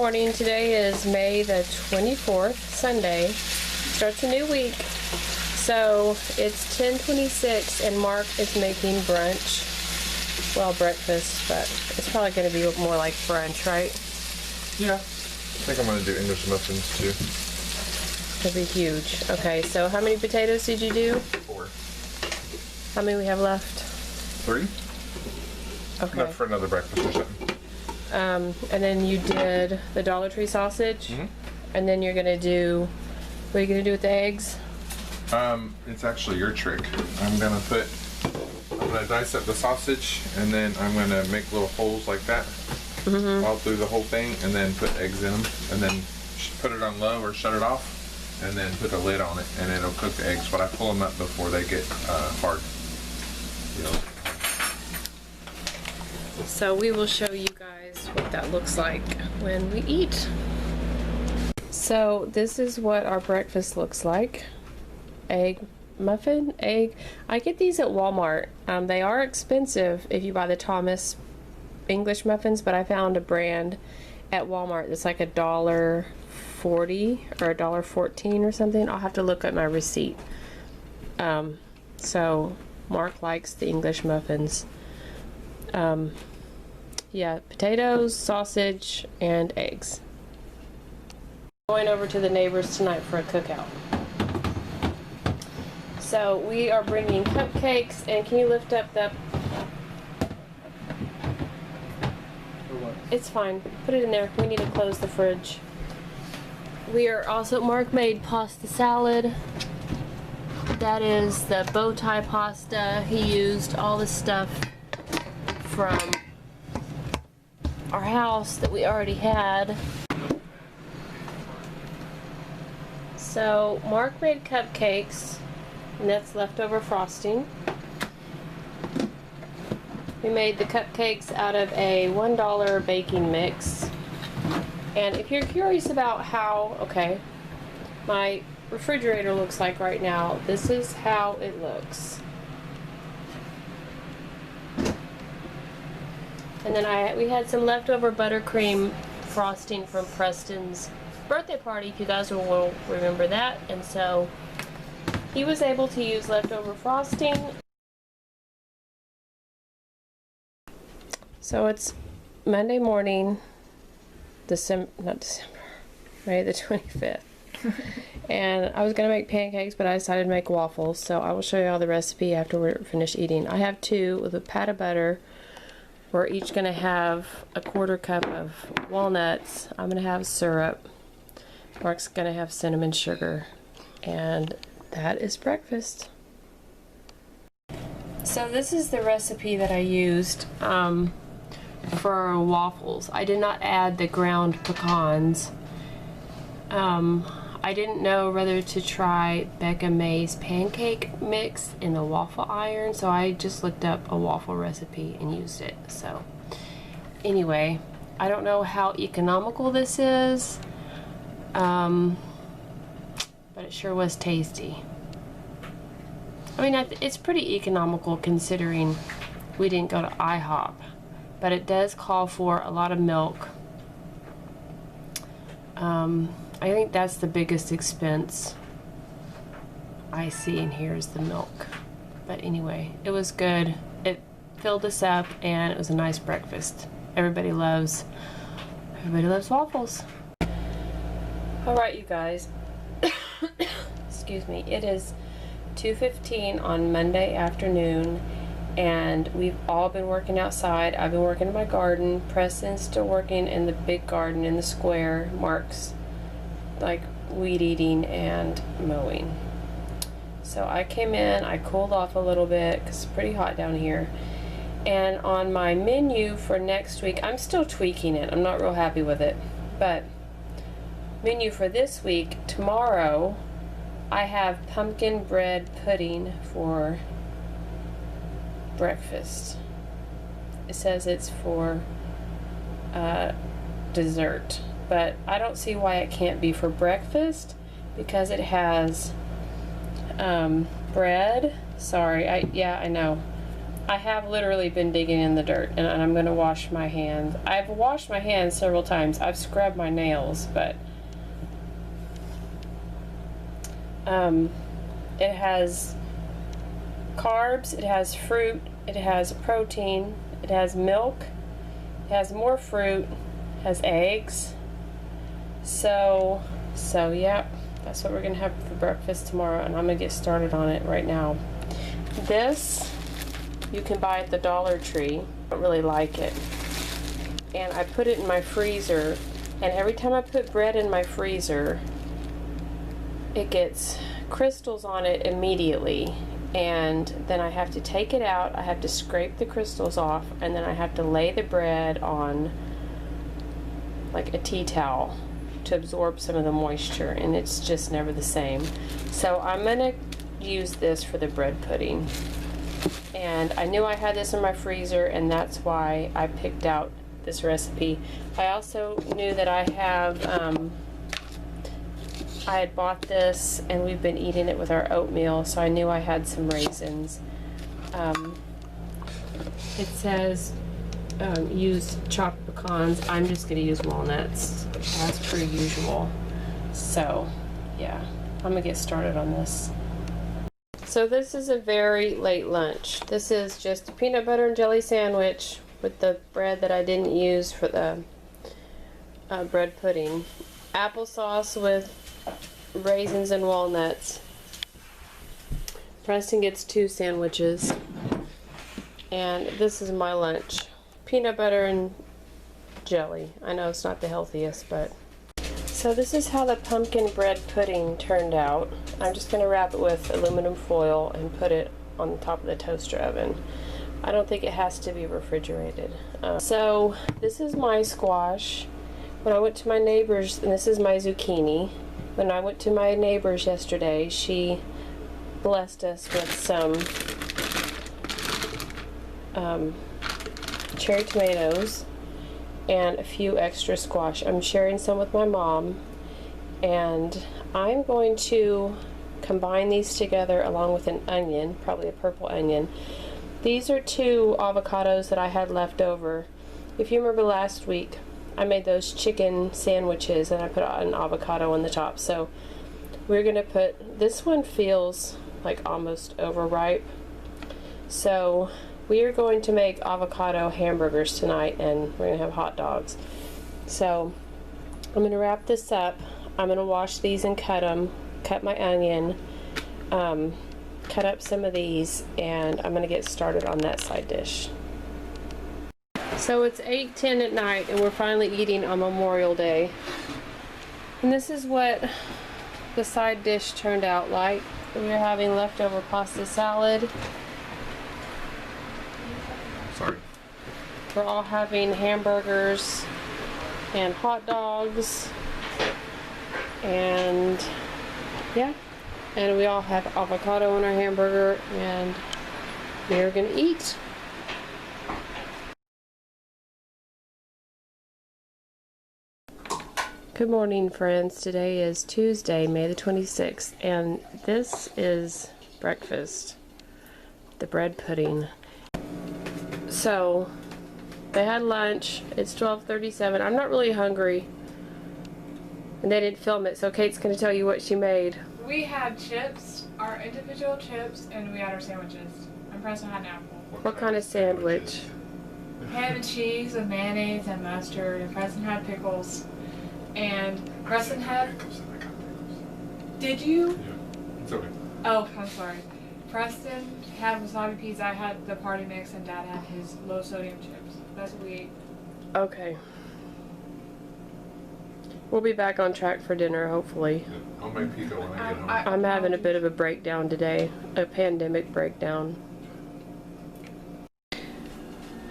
Morning. Today is May the 24th, Sunday. Starts a new week. So it's 10:26 and Mark is making brunch. Well, breakfast, but it's probably going to be more like brunch, right? Yeah. I think I'm going to do English muffins too. It'll be huge. Okay, so how many potatoes did you do? 4. How many we have left? 3? Okay. Enough for another breakfast or something. And then you did the Dollar Tree sausage. Mm-hmm. And then you're going to do, what are you going to do with the eggs? It's actually your trick. I'm going to dice up the sausage and then I'm going to make little holes like that all through the whole thing and then put eggs in them and then put it on low or shut it off and then put a lid on it and it'll cook the eggs, but I pull them up before they get hard. You know. So we will show you guys what that looks like when we eat. So this is what our breakfast looks like. Egg muffin, egg. I get these at Walmart. They are expensive if you buy the Thomas English muffins, but I found a brand at Walmart that's like $1.40 or $1.14 or something. I'll have to look at my receipt. So Mark likes the English muffins. Yeah, potatoes, sausage, and eggs. Going over to the neighbors tonight for a cookout. So we are bringing cupcakes, and can you lift up the... It's fine. Put it in there. We need to close the fridge. We are also... Mark made pasta salad. That is the bow tie pasta. He used all the stuff from our house that we already had. So Mark made cupcakes, and that's leftover frosting. We made the cupcakes out of a $1 baking mix. And if you're curious about how, okay, my refrigerator looks like right now, this is how it looks. And then we had some leftover buttercream frosting from Preston's birthday party, if you guys will remember that. And so he was able to use leftover frosting. So it's Monday morning, May the 25th. And I was going to make pancakes, but I decided to make waffles. So I will show you all the recipe after we're finished eating. I have 2 with a pat of butter. We're each going to have a 1/4 cup of walnuts. I'm going to have syrup. Mark's going to have cinnamon sugar. And that is breakfast. So this is the recipe that I used for waffles. I did not add the ground pecans. I didn't know whether to try Becca May's pancake mix in the waffle iron, so I just looked up a waffle recipe and used it. So anyway, I don't know how economical this is, but it sure was tasty. I mean, it's pretty economical considering we didn't go to IHOP, but it does call for a lot of milk. I think that's the biggest expense I see in here is the milk. But anyway, it was good. It filled us up and it was a nice breakfast. Everybody loves waffles. Alright, you guys. Excuse me. It is 2:15 on Monday afternoon and we've all been working outside. I've been working in my garden. Preston's still working in the big garden in the square. Mark's like weed eating and mowing. So I came in, I cooled off a little bit because it's pretty hot down here. And on my menu for next week, I'm still tweaking it. I'm not real happy with it. But menu for this week, tomorrow, I have pumpkin bread pudding for breakfast. It says it's for dessert. But I don't see why it can't be for breakfast because it has bread. Sorry, I know. I have literally been digging in the dirt, and I'm going to wash my hands. I've washed my hands several times. I've scrubbed my nails, but it has carbs, it has fruit, it has protein, it has milk, it has more fruit, it has eggs. So yeah, that's what we're gonna have for breakfast tomorrow, and I'm gonna get started on it right now. This you can buy at the Dollar Tree. I don't really like it, and I put it in my freezer, and every time I put bread in my freezer, it gets crystals on it immediately, and then I have to take it out, I have to scrape the crystals off, and then I have to lay the bread on like a tea towel to absorb some of the moisture, and it's just never the same. So I'm gonna use this for the bread pudding, and I knew I had this in my freezer, and that's why I picked out this recipe. I also knew that I had bought this, and we've been eating it with our oatmeal, so I knew I had some raisins. It says use chopped pecans. I'm just going to use walnuts as per usual. So yeah, I'm going to get started on this. So this is a very late lunch. This is just a peanut butter and jelly sandwich with the bread that I didn't use for the bread pudding. Applesauce with raisins and walnuts. Preston gets 2 sandwiches. And this is my lunch. Peanut butter and jelly. I know it's not the healthiest, but... So this is how the pumpkin bread pudding turned out. I'm just going to wrap it with aluminum foil and put it on the top of the toaster oven. I don't think it has to be refrigerated. So this is my squash. When I went to my neighbor's, and this is my zucchini. When I went to my neighbor's yesterday, she blessed us with some cherry tomatoes and a few extra squash. I'm sharing some with my mom, and I'm going to combine these together along with an onion, probably a purple onion. These are 2 avocados that I had left over. If you remember last week, I made those chicken sandwiches and I put an avocado on the top. So we're gonna put, this one feels like almost overripe. So we are going to make avocado hamburgers tonight, and we're gonna have hot dogs. So I'm gonna wrap this up. I'm gonna wash these and cut them, cut my onion, cut up some of these, and I'm gonna get started on that side dish. So it's 8:10 at night, and we're finally eating on Memorial Day. And this is what the side dish turned out like. We're having leftover pasta salad. Sorry. We're all having hamburgers and hot dogs. And yeah, and we all have avocado in our hamburger, and we're gonna eat. Good morning, friends. Today is Tuesday, May the 26th, and this is breakfast, the bread pudding. So they had lunch. It's 12:37. I'm not really hungry, and they didn't film it, so Kate's going to tell you what she made. We had chips, our individual chips, and we had our sandwiches. And Preston had an apple. What kind of sandwich? Ham and cheese with mayonnaise and mustard, and Preston had pickles. And Preston had... Did you? Yeah, it's okay. Oh, I'm sorry. Preston had wasabi pizza, I had the party mix, and Dad had his low sodium chips. That's what we ate. Okay. We'll be back on track for dinner, hopefully. Yeah, I'll make pizza when I get home. I'm having a bit of a breakdown today, a pandemic breakdown.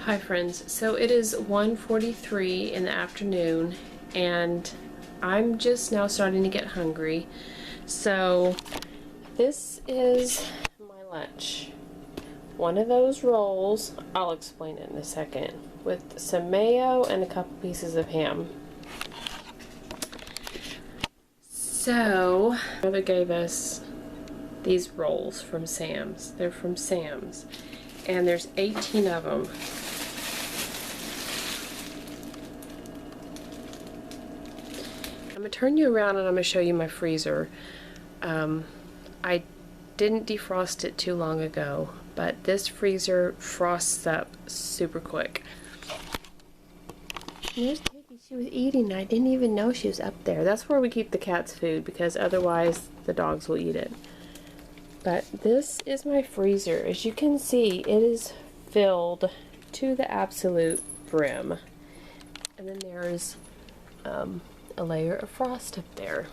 Hi friends, so it is 1:43 in the afternoon, and I'm just now starting to get hungry. So this is my lunch. One of those rolls, I'll explain it in a second, with some mayo and a couple pieces of ham. So, my mother gave us these rolls from Sam's. They're from Sam's. and there's 18 of them. I'm gonna turn you around and I'm gonna show you my freezer. I didn't defrost it too long ago, but this freezer frosts up super quick. There's Piggy. She was eating. I didn't even know she was up there. That's where we keep the cat's food because otherwise the dogs will eat it. But this is my freezer. As you can see, it is filled to the absolute brim. And then there's a layer of frost up there.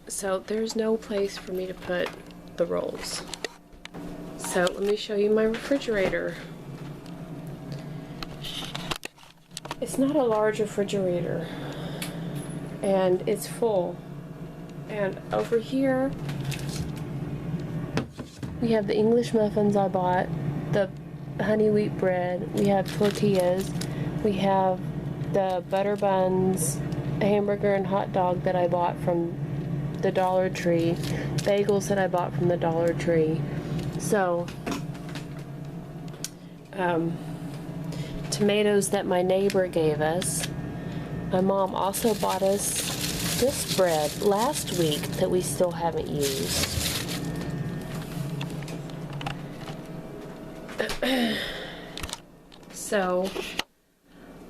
So there's no place for me to put the rolls. So let me show you my refrigerator. It's not a large refrigerator, and it's full. And over here, we have the English muffins I bought, the honey wheat bread, we have tortillas, we have the butter buns, a hamburger and hot dog that I bought from the Dollar Tree, bagels that I bought from the Dollar Tree. So, tomatoes that my neighbor gave us. My mom also bought us this bread last week that we still haven't used. So,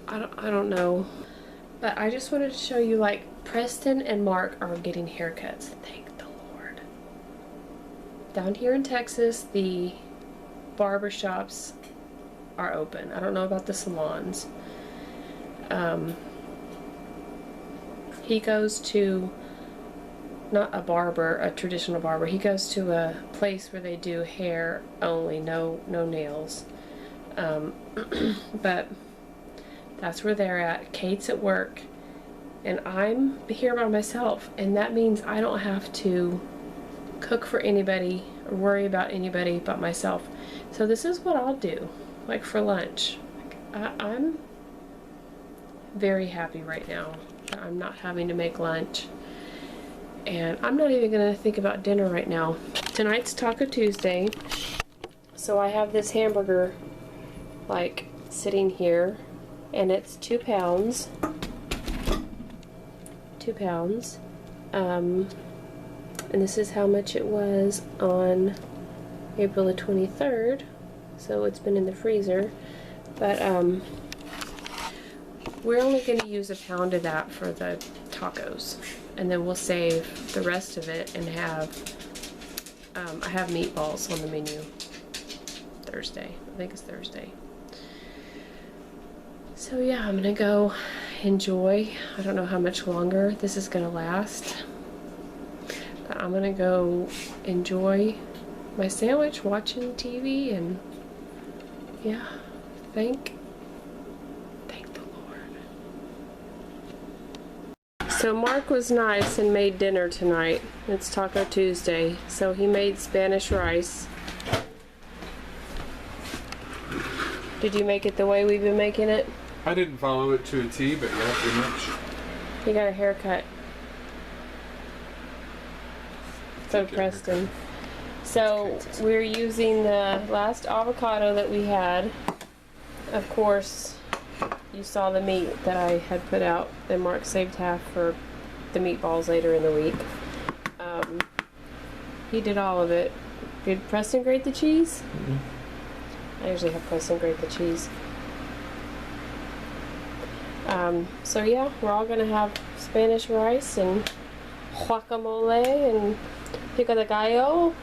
I don't know. But I just wanted to show you, like, Preston and Mark are getting haircuts. Thank the Lord. Down here in Texas, the barber shops are open. I don't know about the salons. He goes to, not a barber, a traditional barber. He goes to a place where they do hair only, no nails. But that's where they're at. Kate's at work, and I'm here by myself, and that means I don't have to cook for anybody or worry about anybody but myself. So this is what I'll do, like for lunch. I'm very happy right now that I'm not having to make lunch, and I'm not even gonna think about dinner right now. Tonight's Taco Tuesday, so I have this hamburger like sitting here, and it's 2 pounds. 2 pounds. And this is how much it was on April the 23rd. So it's been in the freezer. But we're only going to use 1 pound of that for the tacos. And then we'll save the rest of it and have, I have meatballs on the menu Thursday. I think it's Thursday. So yeah, I'm gonna go enjoy. I don't know how much longer this is gonna last, but I'm gonna go enjoy my sandwich, watching TV, and yeah, thank the Lord. So Mark was nice and made dinner tonight. It's Taco Tuesday, so he made Spanish rice. Did you make it the way we've been making it? I didn't follow it to a T, but yeah, pretty much. He got a haircut. So Preston. So we're using the last avocado that we had. Of course, you saw the meat that I had put out, and Mark saved half for the meatballs later in the week. He did all of it. Did Preston grate the cheese? Mm-hmm. I usually have Preston grate the cheese. So yeah, we're all gonna have Spanish rice and guacamole and pico de gallo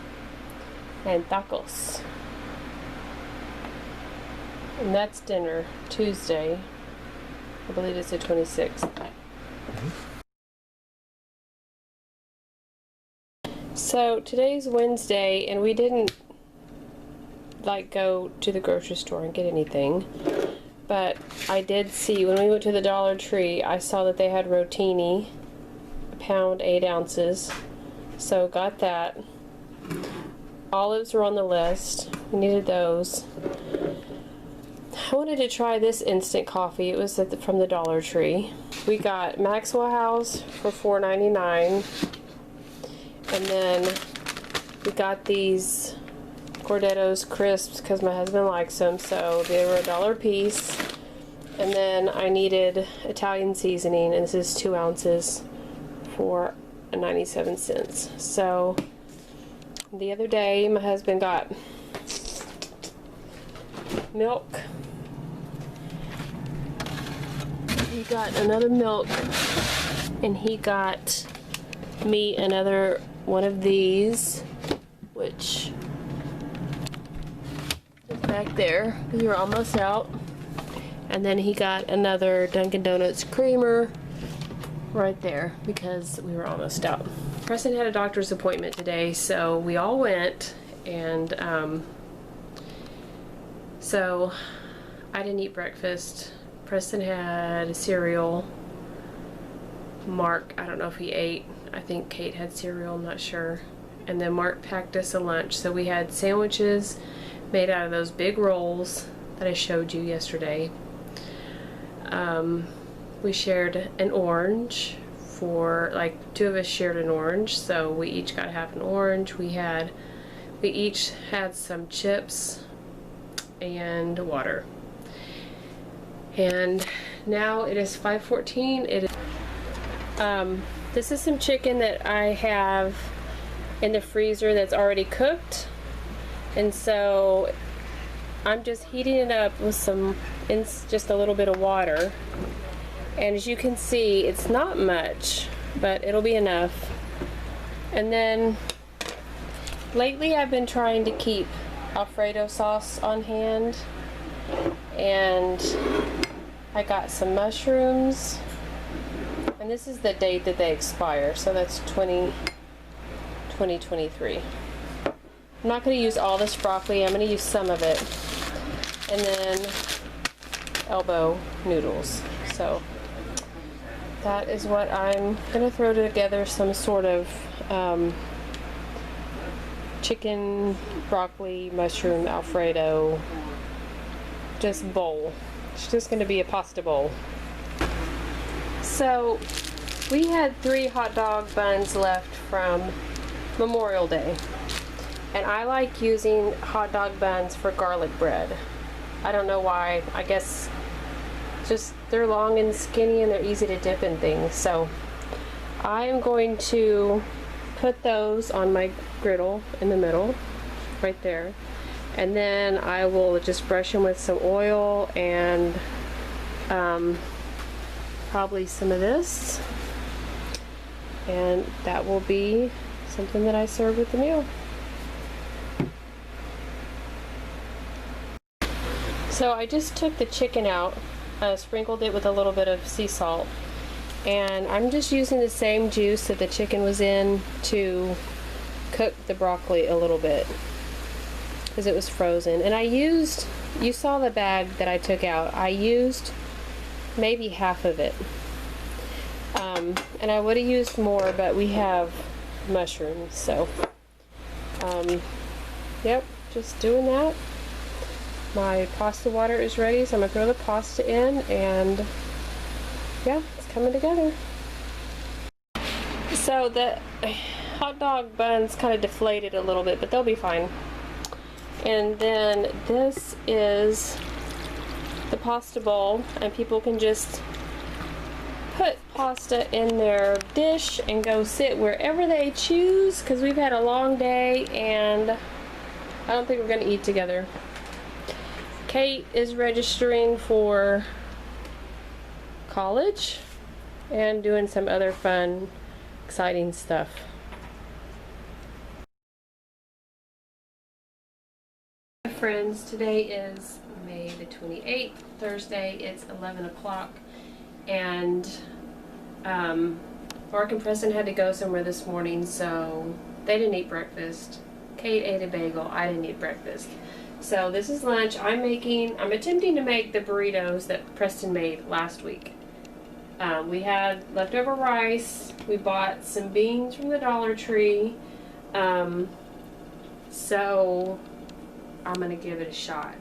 and tacos. And that's dinner, Tuesday. I believe it's the 26th. Mm-hmm. So today's Wednesday, and we didn't like go to the grocery store and get anything. But I did see, when we went to the Dollar Tree, I saw that they had rotini, 1 pound, 8 ounces. So got that. Olives were on the list. We needed those. I wanted to try this instant coffee. It was from the Dollar Tree. We got Maxwell House for $4.99. And then We got these Gordettos crisps because my husband likes them, so they were $1 a piece. And then I needed Italian seasoning, and this is 2 ounces for 97 cents. So the other day my husband got milk. He got another milk, and he got me another one of these, which is back there. We were almost out. And then he got another Dunkin' Donuts creamer right there because we were almost out. Preston had a doctor's appointment today, so we all went, and so I didn't eat breakfast. Preston had cereal. Mark, I don't know if he ate. I think Kate had cereal, I'm not sure. And then Mark packed us a lunch. So we had sandwiches made out of those big rolls that I showed you yesterday. We shared an orange for, like, 2 of us shared an orange, so we each got half an orange. We each had some chips and water. And now it is 5:14. This is some chicken that I have in the freezer that's already cooked, and so I'm just heating it up with just a little bit of water. And as you can see, it's not much, but it'll be enough. And then lately I've been trying to keep Alfredo sauce on hand, and I got some mushrooms, and this is the date that they expire, so that's 2023. I'm not going to use all this broccoli, I'm going to use some of it. And then elbow noodles. So that is what I'm going to throw together, some sort of chicken, broccoli, mushroom, Alfredo, just bowl. It's just going to be a pasta bowl. So we had 3 hot dog buns left from Memorial Day. And I like using hot dog buns for garlic bread. I don't know why. I guess just they're long and skinny and they're easy to dip in things. So I'm going to put those on my griddle in the middle, right there. And then I will just brush them with some oil and probably some of this. And that will be something that I serve with the meal. So I just took the chicken out, sprinkled it with a little bit of sea salt, and I'm just using the same juice that the chicken was in to cook the broccoli a little bit because it was frozen. And I used, you saw the bag that I took out, I used maybe half of it. And I would have used more, but we have mushrooms, so yep, just doing that. My pasta water is ready, so I'm going to throw the pasta in, and yeah, it's coming together. So the hot dog buns kind of deflated a little bit, but they'll be fine. And then this is the pasta bowl, and people can just put pasta in their dish and go sit wherever they choose, because we've had a long day and I don't think we're going to eat together. Kate is registering for college and doing some other fun, exciting stuff. Friends, today is May the 28th, Thursday. It's 11 o'clock, and Mark and Preston had to go somewhere this morning, so they didn't eat breakfast. Kate ate a bagel. I didn't eat breakfast. So this is lunch. I'm attempting to make the burritos that Preston made last week. We had leftover rice. We bought some beans from the Dollar Tree. So I'm gonna give it a shot.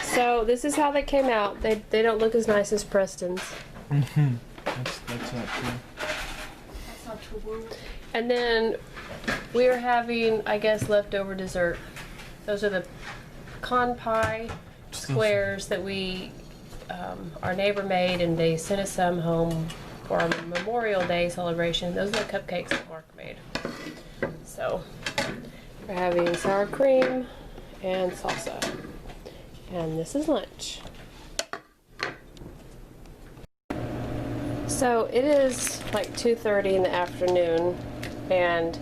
So this is how they came out. They don't look as nice as Preston's. That's not true. That's not true. And then We are having, I guess, leftover dessert. Those are the con pie squares that we, our neighbor made, and they sent us some home for our Memorial Day celebration. Those are the cupcakes that Mark made. So we're having sour cream and salsa. And this is lunch. So it is like 2:30 in the afternoon, and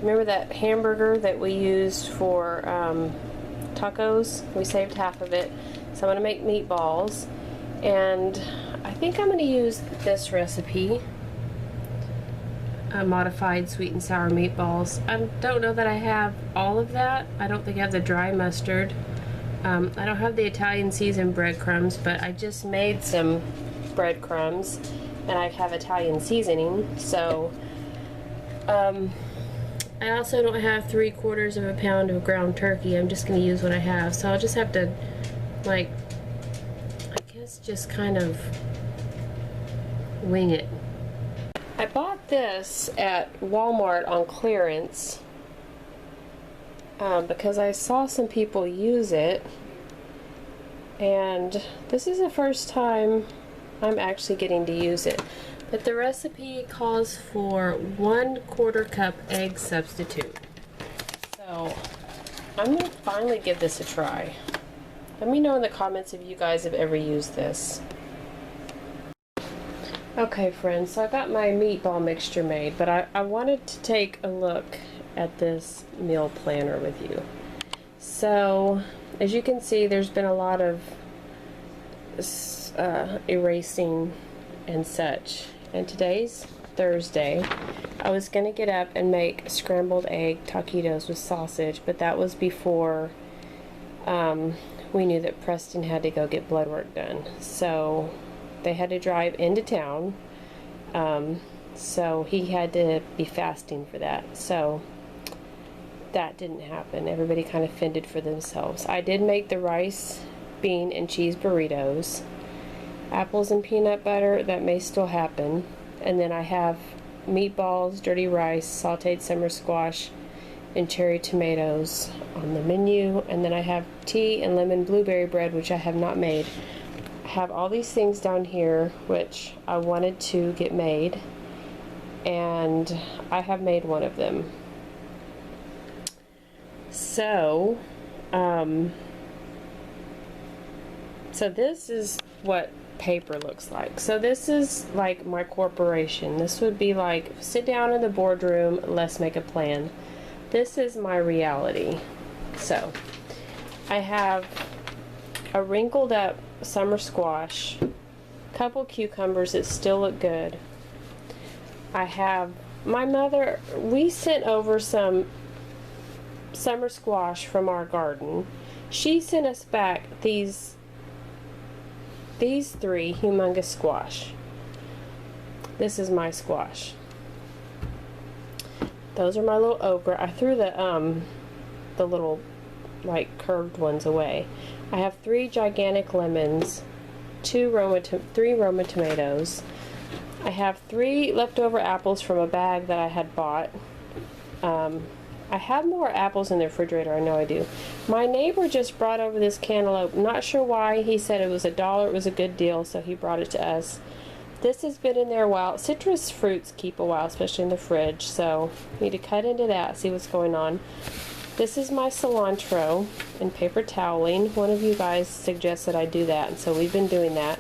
remember that hamburger that we used for tacos? We saved half of it. So I'm gonna make meatballs, and I think I'm gonna use this recipe. Modified sweet and sour meatballs. I don't know that I have all of that. I don't think I have the dry mustard. I don't have the Italian seasoned breadcrumbs, but I just made some breadcrumbs, and I have Italian seasoning. So I also don't have 3/4 of a pound of ground turkey. I'm just going to use what I have. So I'll just have to, like, I guess just kind of wing it. I bought this at Walmart on clearance because I saw some people use it, and this is the first time I'm actually getting to use it. But the recipe calls for 1/4 cup egg substitute. So I'm going to finally give this a try. Let me know in the comments if you guys have ever used this. Okay friends, so I got my meatball mixture made, but I wanted to take a look at this meal planner with you. So as you can see, there's been a lot of erasing and such. And today's Thursday. I was going to get up and make scrambled egg taquitos with sausage, but that was before we knew that Preston had to go get blood work done. So they had to drive into town, so he had to be fasting for that. So that didn't happen. Everybody kind of fended for themselves. I did make the rice, bean, and cheese burritos. Apples and peanut butter, that may still happen. And then I have meatballs, dirty rice, sauteed summer squash, and cherry tomatoes on the menu. And then I have tea and lemon blueberry bread, which I have not made. I have all these things down here which I wanted to get made, and I have made one of them. So so this is what paper looks like. So this is like my corporation. This would be like, sit down in the boardroom, let's make a plan. This is my reality. So I have a wrinkled up summer squash, couple cucumbers that still look good. I have, my mother, we sent over some summer squash from our garden. She sent us back these 3 humongous squash. This is my squash. Those are my little okra. I threw the little like curved ones away. I have 3 gigantic lemons, 3 Roma tomatoes. I have 3 leftover apples from a bag that I had bought. I have more apples in the refrigerator, I know I do. My neighbor just brought over this cantaloupe. Not sure why. He said it was $1. It was a good deal, so he brought it to us. This has been in there a while. Citrus fruits keep a while, especially in the fridge, so I need to cut into that, see what's going on. This is my cilantro and paper toweling. One of you guys suggested I do that, and so we've been doing that.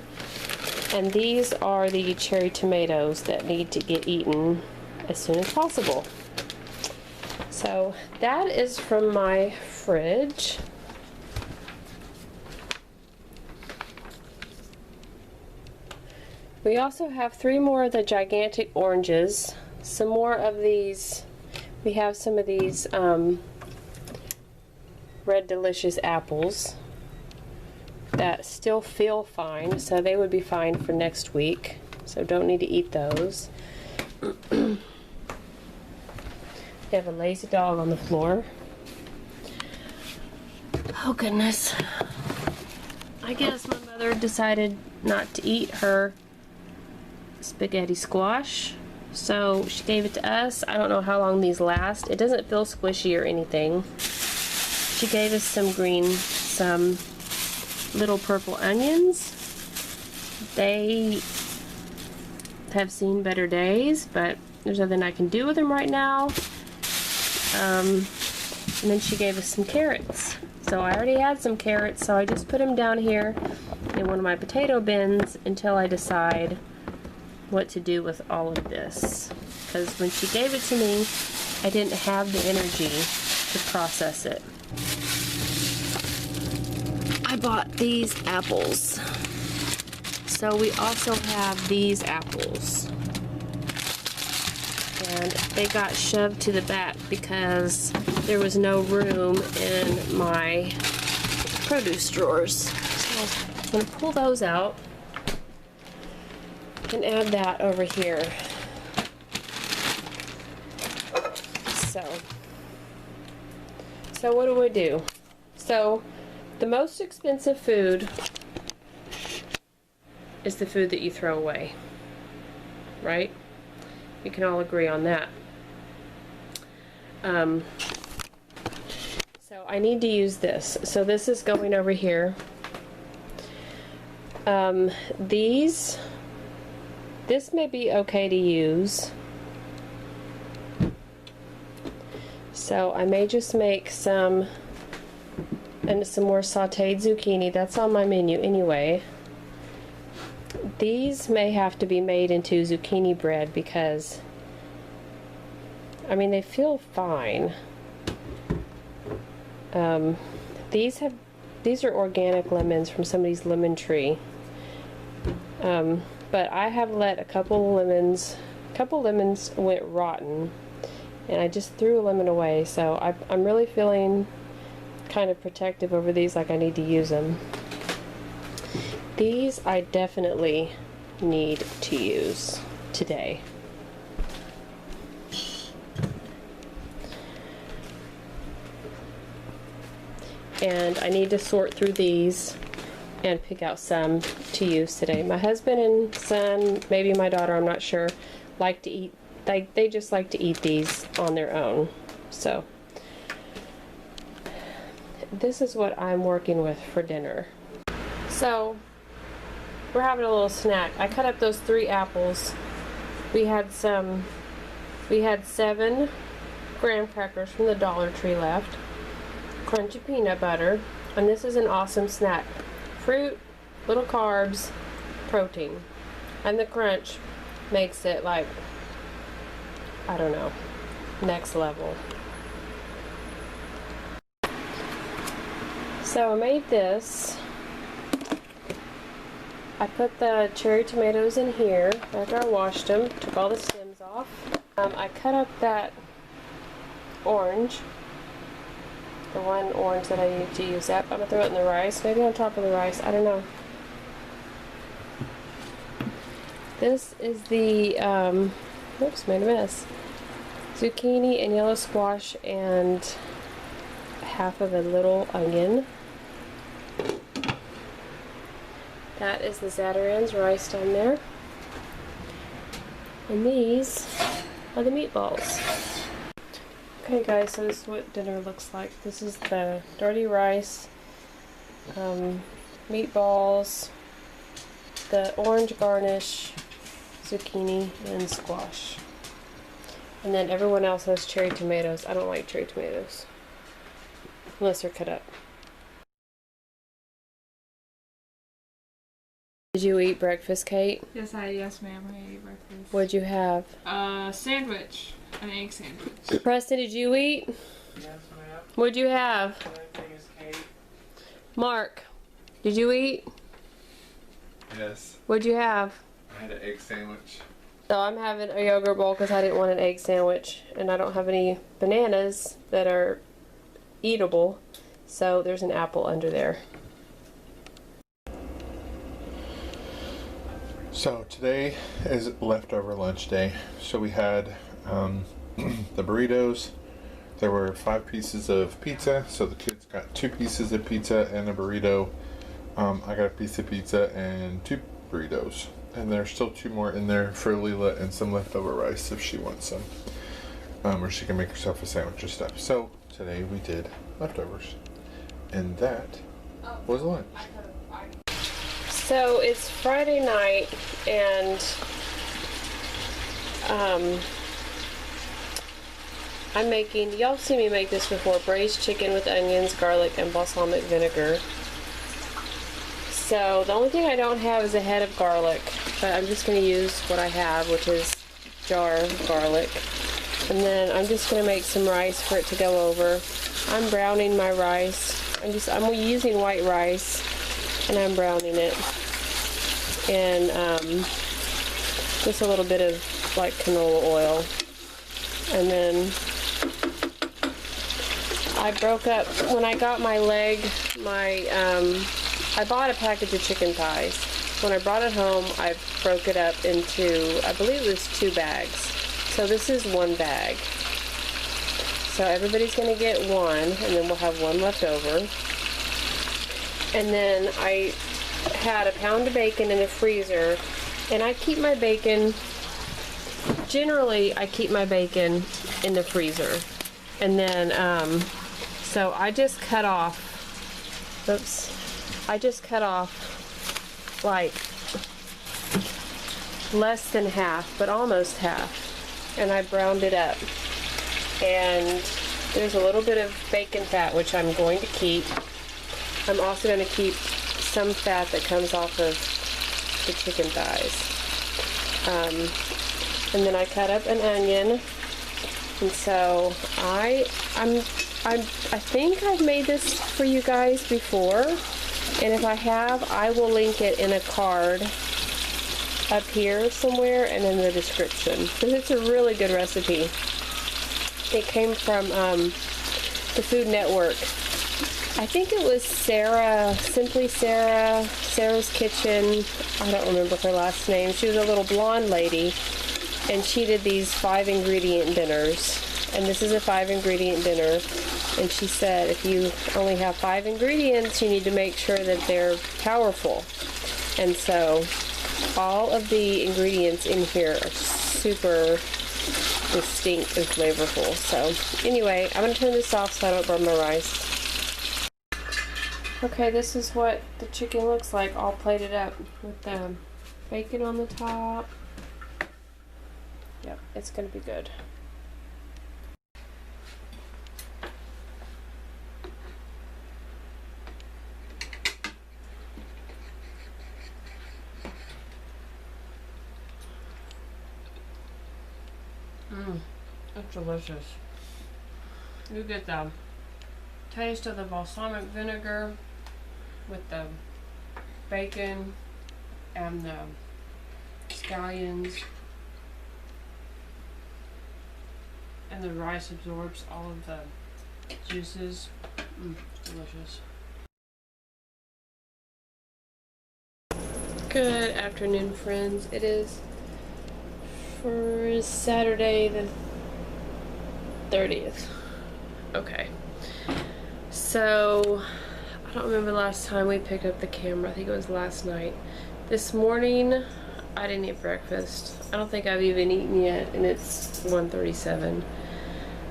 And these are the cherry tomatoes that need to get eaten as soon as possible. So that is from my fridge. We also have 3 more of the gigantic oranges, some more of these, we have some of these Red Delicious apples that still feel fine, so they would be fine for next week, so don't need to eat those. We have a lazy dog on the floor. Oh goodness. I guess my mother decided not to eat her spaghetti squash. So she gave it to us. I don't know how long these last. It doesn't feel squishy or anything. She gave us some little purple onions. They have seen better days, but there's nothing I can do with them right now. And then she gave us some carrots. So I already had some carrots, so I just put them down here in one of my potato bins until I decide what to do with all of this. Because when she gave it to me, I didn't have the energy to process it. I bought these apples. So we also have these apples. And they got shoved to the back because there was no room in my produce drawers. So I'm going to pull those out and add that over here. So what do we do? So the most expensive food is the food that you throw away, right? We can all agree on that. So I need to use this. So this is going over here. This may be okay to use. So I may just make some more sauteed zucchini. That's on my menu anyway. These may have to be made into zucchini bread because, I mean, they feel fine. These are organic lemons from somebody's lemon tree. But I have let a couple lemons went rotten, and I just threw a lemon away. So I'm really feeling kind of protective over these, like I need to use them. These I definitely need to use today. And I need to sort through these and pick out some to use today. My husband and son, maybe my daughter, I'm not sure, like to eat, they just like to eat these on their own. So this is what I'm working with for dinner. So we're having a little snack. I cut up those 3 apples. We had 7 graham crackers from the Dollar Tree left, crunchy peanut butter, and this is an awesome snack. Fruit, little carbs, protein, and the crunch makes it like, I don't know, next level. So I made this. I put the cherry tomatoes in here after I washed them, took all the stems off. I cut up that orange, the one orange that I need to use up. I'm going to throw it in the rice, maybe on top of the rice, I don't know. This is the, oops, made a mess. Zucchini and yellow squash and half of a little onion. That is the Zatarain's rice down there. And these are the meatballs. Okay guys, so this is what dinner looks like. This is the dirty rice, meatballs, the orange garnish, zucchini, and squash. And then everyone else has cherry tomatoes. I don't like cherry tomatoes, unless they're cut up. Did you eat breakfast, Kate? Yes, ma'am, I ate breakfast. What'd you have? Sandwich. An egg sandwich. Preston, did you eat? Yes, ma'am. What'd you have? Everything is cake. Mark, did you eat? Yes. What'd you have? I had an egg sandwich. So I'm having a yogurt bowl because I didn't want an egg sandwich, and I don't have any bananas that are eatable, so there's an apple under there. So today is leftover lunch day. So we had the burritos. There were 5 pieces of pizza, so the kids got 2 pieces of pizza and a burrito. I got a piece of pizza and 2 burritos. And there's still 2 more in there for Leila and some leftover rice if she wants some. Or she can make herself a sandwich or stuff. So today we did leftovers. And that was lunch. So it's Friday night, and I'm making, y'all seen me make this before, braised chicken with onions, garlic, and balsamic vinegar. So the only thing I don't have is a head of garlic, but I'm just going to use what I have, which is jar of garlic. And then I'm just going to make some rice for it to go over. I'm browning my rice. I'm using white rice, and I'm browning it. And just a little bit of like canola oil. And then I broke up, when I got my leg, I bought a package of chicken thighs. When I brought it home, I broke it up into, I believe it was 2 bags. So this is 1 bag. So everybody's going to get 1, and then we'll have 1 left over. And then I had a pound of bacon in the freezer, and I keep my bacon, generally I keep my bacon in the freezer. And then, so I just cut off, I just cut off like less than half, but almost half, and I browned it up. And there's a little bit of bacon fat, which I'm going to keep. I'm also going to keep some fat that comes off of the chicken thighs. And then I cut up an onion. And so I think I've made this for you guys before. And if I have, I will link it in a card up here somewhere and in the description, because it's a really good recipe. It came from the Food Network. I think it was Sarah, Simply Sarah, Sarah's Kitchen. I don't remember her last name. She was a little blonde lady, and she did these 5-ingredient dinners. And this is a 5-ingredient dinner. And she said if you only have 5 ingredients, you need to make sure that they're powerful. And so all of the ingredients in here are super distinct and flavorful. So anyway, I'm going to turn this off so I don't burn my rice. Okay, this is what the chicken looks like, all plated up with the bacon on the top. Yep, it's going to be good. It's delicious. You get the taste of the balsamic vinegar with the bacon and the scallions, and the rice absorbs all of the juices. Delicious. Good afternoon, friends. It is for Saturday the 30th. Okay. So, I don't remember the last time we picked up the camera. I think it was last night. This morning, I didn't eat breakfast. I don't think I've even eaten yet, and it's 1:37.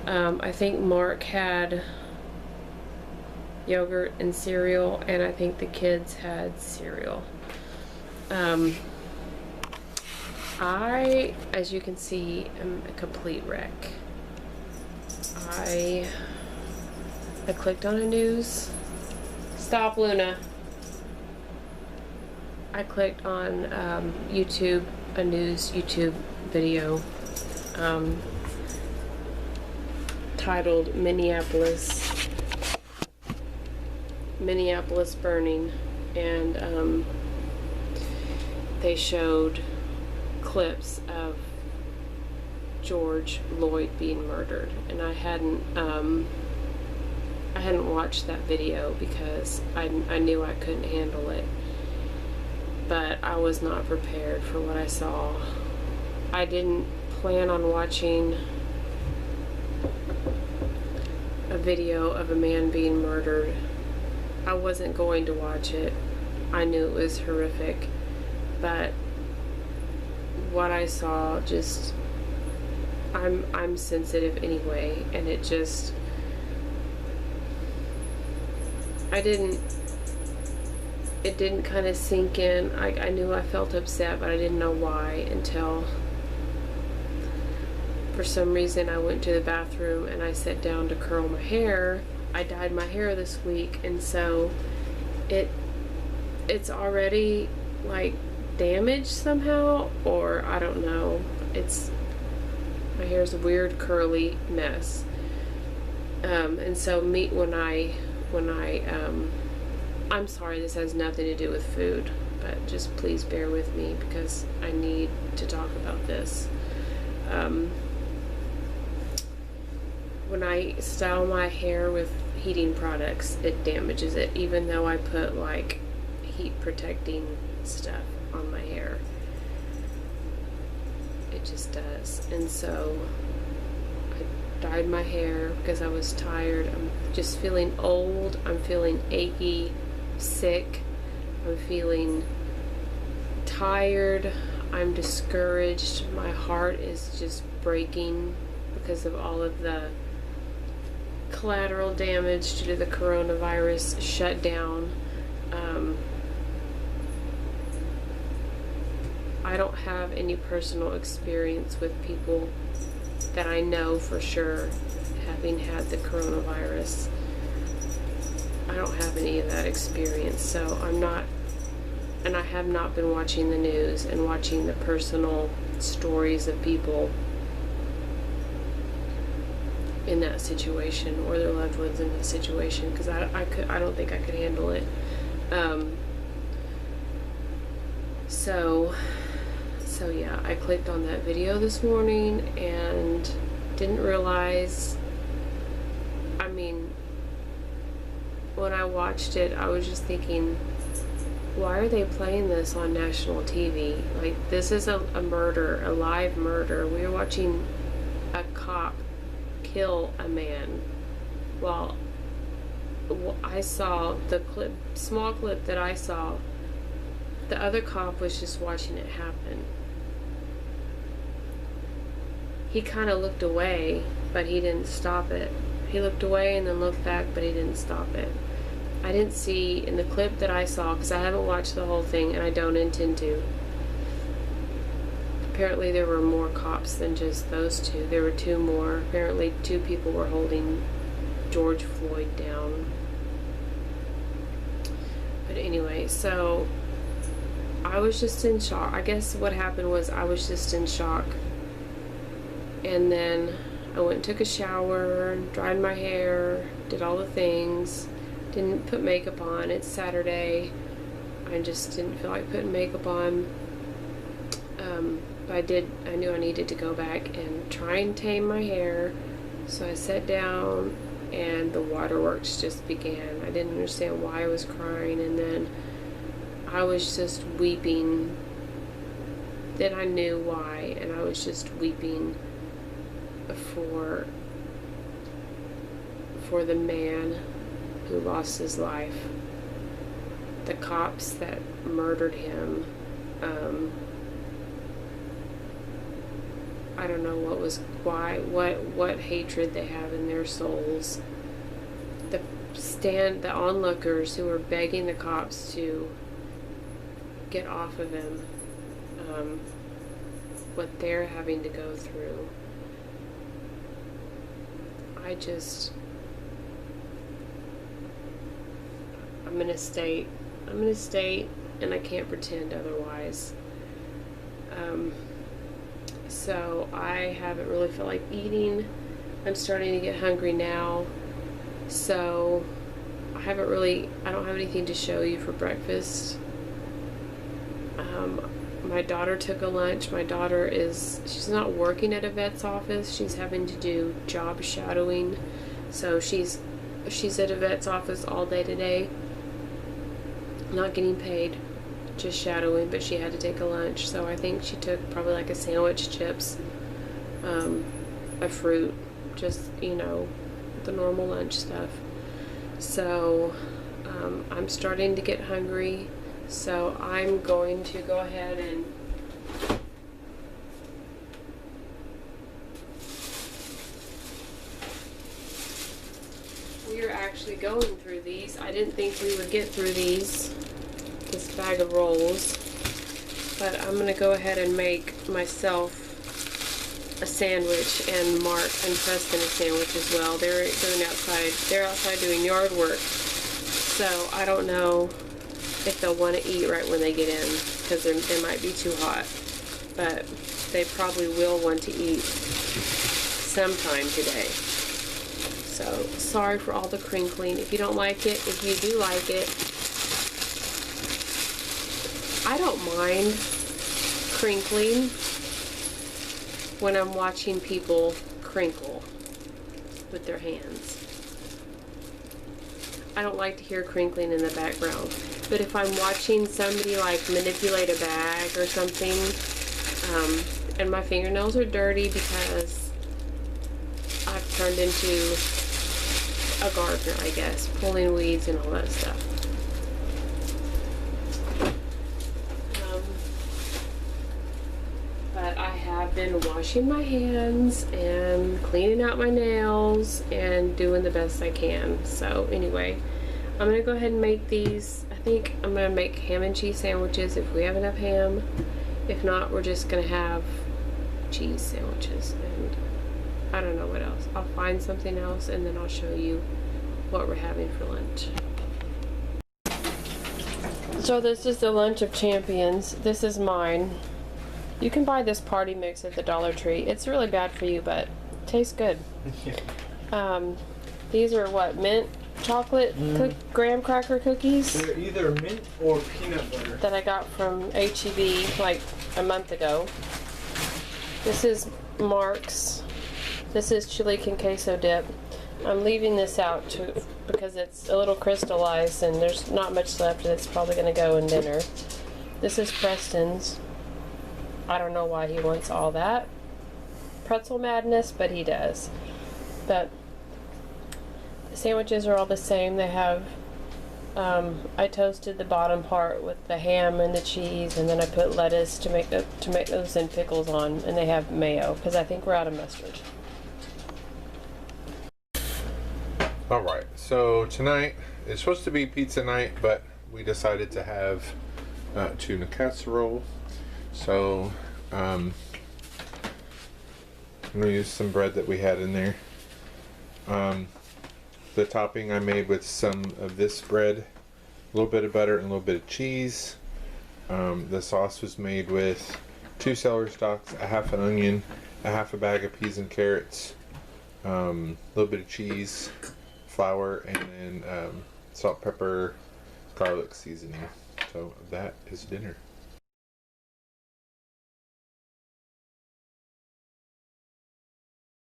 I think Mark had yogurt and cereal, and I think the kids had cereal. I, as you can see, am a complete wreck. I clicked on a news. Stop, Luna. I clicked on YouTube, a news YouTube video titled Minneapolis burning, and they showed clips of George Floyd being murdered, and I hadn't watched that video because I knew I couldn't handle it, but I was not prepared for what I saw. I didn't plan on watching a video of a man being murdered. I wasn't going to watch it. I knew it was horrific, but what I saw, just I'm sensitive anyway, and it just it didn't kind of sink in. I knew I felt upset, but I didn't know why until for some reason I went to the bathroom and I sat down to curl my hair. I dyed my hair this week, and so it's already like damaged somehow, or I don't know. My hair's a weird curly mess. And so I'm sorry, this has nothing to do with food, but just please bear with me because I need to talk about this. When I style my hair with heating products, it damages it, even though I put like heat protecting stuff on my hair. It just does. And so I dyed my hair because I was tired. I'm just feeling old. I'm feeling achy, sick. I'm feeling tired. I'm discouraged. My heart is just breaking because of all of the collateral damage due to the coronavirus shutdown. I don't have any personal experience with people that I know for sure having had the coronavirus. I don't have any of that experience, so and I have not been watching the news and watching the personal stories of people in that situation or their loved ones in that situation, because I don't think I could handle it. So yeah, I clicked on that video this morning and didn't realize, I mean, when I watched it, I was just thinking, why are they playing this on national TV? Like, this is a murder, a live murder. We are watching a cop kill a man. Well, I saw the small clip that I saw, the other cop was just watching it happen. He kind of looked away, but he didn't stop it. He looked away and then looked back, but he didn't stop it. I didn't see in the clip that I saw, because I haven't watched the whole thing and I don't intend to. Apparently there were more cops than just those two. There were two more. Apparently 2 people were holding George Floyd down. But anyway, so I was just in shock. I guess what happened was I was just in shock. And then I went and took a shower, dried my hair, did all the things, didn't put makeup on. It's Saturday. I just didn't feel like putting makeup on. But I knew I needed to go back and try and tame my hair. So I sat down and the waterworks just began. I didn't understand why I was crying, and then I was just weeping. Then I knew why, and I was just weeping for the man who lost his life, the cops that murdered him. I don't know what hatred they have in their souls. The onlookers who are begging the cops to get off of him, what they're having to go through. I'm in a state, and I can't pretend otherwise. So I haven't really felt like eating. I'm starting to get hungry now. So I don't have anything to show you for breakfast. My daughter took a lunch. My daughter she's not working at a vet's office. She's having to do job shadowing. So she's at a vet's office all day today, not getting paid, just shadowing, but she had to take a lunch. So I think she took probably like a sandwich, chips, a fruit, just, the normal lunch stuff. So I'm starting to get hungry. So I'm going to go ahead and going through these. I didn't think we would get through these, this bag of rolls. But I'm gonna go ahead and make myself a sandwich and Mark and Preston a sandwich as well. They're outside doing yard work. So I don't know if they'll want to eat right when they get in because it might be too hot. But they probably will want to eat sometime today. So sorry for all the crinkling. If you don't like it, if you do like it, I don't mind crinkling when I'm watching people crinkle with their hands. I don't like to hear crinkling in the background. But if I'm watching somebody like manipulate a bag or something, and my fingernails are dirty because I've turned into a gardener, I guess, pulling weeds and all that stuff. But I have been washing my hands and cleaning out my nails and doing the best I can. So anyway, I'm gonna go ahead and make these. I think I'm gonna make ham and cheese sandwiches if we have enough ham. If not, we're just gonna have cheese sandwiches, and I don't know what else. I'll find something else and then I'll show you what we're having for lunch. So this is the lunch of champions. This is mine. You can buy this party mix at the Dollar Tree. It's really bad for you, but it tastes good. These are what, mint chocolate graham cracker cookies? They're either mint or peanut butter. That I got from H-E-B like a month ago. This is Mark's. This is chili con queso dip. I'm leaving this out because it's a little crystallized and there's not much left and it's probably going to go in dinner. This is Preston's. I don't know why he wants all that pretzel madness, but he does. But the sandwiches are all the same. They have, I toasted the bottom part with the ham and the cheese, and then I put lettuce to make those and pickles on, and they have mayo because I think we're out of mustard. All right, so tonight it's supposed to be pizza night, but we decided to have tuna casserole. So I'm gonna use some bread that we had in there. The topping I made with some of this bread, a little bit of butter and a little bit of cheese. The sauce was made with 2 celery stalks, a half an onion, a half a bag of peas and carrots, a little bit of cheese, flour, and then salt, pepper, garlic seasoning. So that is dinner.